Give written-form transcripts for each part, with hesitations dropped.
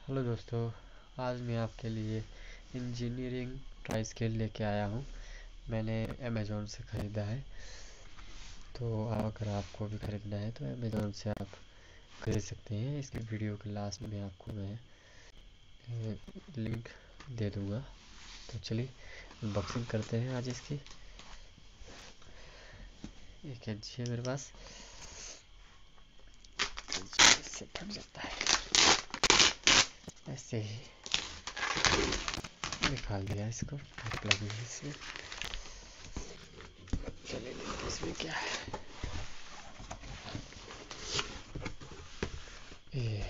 Hello दोस्तों, आज मैं आपके लिए इंजीनियरिंग ट्राई स्केल लेके आया हूँ। मैंने अमेज़ोन से ख़रीदा है। तो अगर आपको भी ख़रीदना है तो अमेज़ोन से आप खरीद सकते हैं। इसकी वीडियो के लास्ट में आपको मैं लिंक दे दूँगा। तो चलिए अनबॉक्सिंग करते हैं आज इसकी। एक कैंची है मेरे पास, इससे फट जाता है। ऐसे ही निकाल दिया इसको, लगी इसमें। चलिए देखते इसमें क्या है। ये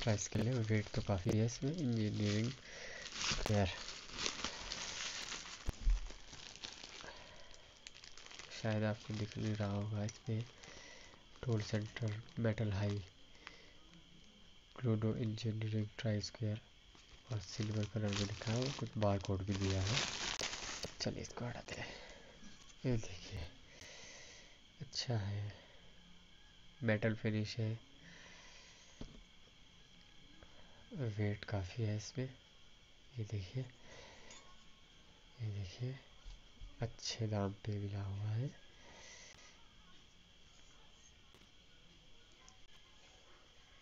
ट्राई स्केल है, वेट तो काफ़ी है इसमें। इंजीनियरिंग स्क्वायर, शायद आपको दिख नहीं रहा होगा। इसमें टूल सेंटर मेटल हाई क्लोडो इंजीनियरिंग ट्राई स्क्वायर और सिल्वर कलर में लिखा है, और कुछ बार कोड भी दिया है। चलिए इसको हटाते हैं। ये देखिए, अच्छा है, मेटल फिनिश है, वेट काफ़ी है इसमें। ये देखिए, ये देखिए, अच्छे दाम पे मिला हुआ है।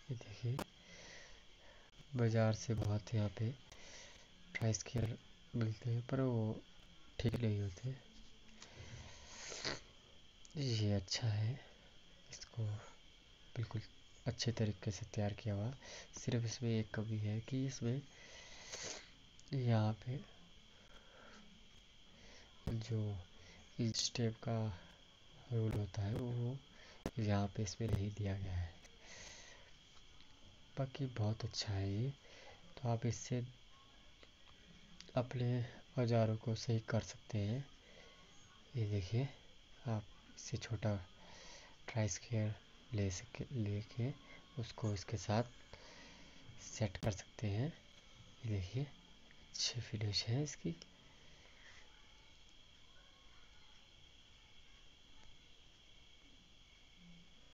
ये देखिए, बाज़ार से बहुत यहाँ पे ट्राई स्केल मिलते हैं, पर वो ठीक नहीं होते। ये अच्छा है, इसको बिल्कुल अच्छे तरीके से तैयार किया हुआ। सिर्फ इसमें एक कमी है कि इसमें यहाँ पे जो इस स्टेप का रूल होता है वो यहाँ पे इसमें नहीं दिया गया है। बाकी बहुत अच्छा है ये। तो आप इससे अपने औजारों को सही कर सकते हैं। ये देखिए, आप इससे छोटा ट्राई स्केल लेके उसको इसके साथ सेट कर सकते हैं। ये देखिए, अच्छी फिनिश है इसकी।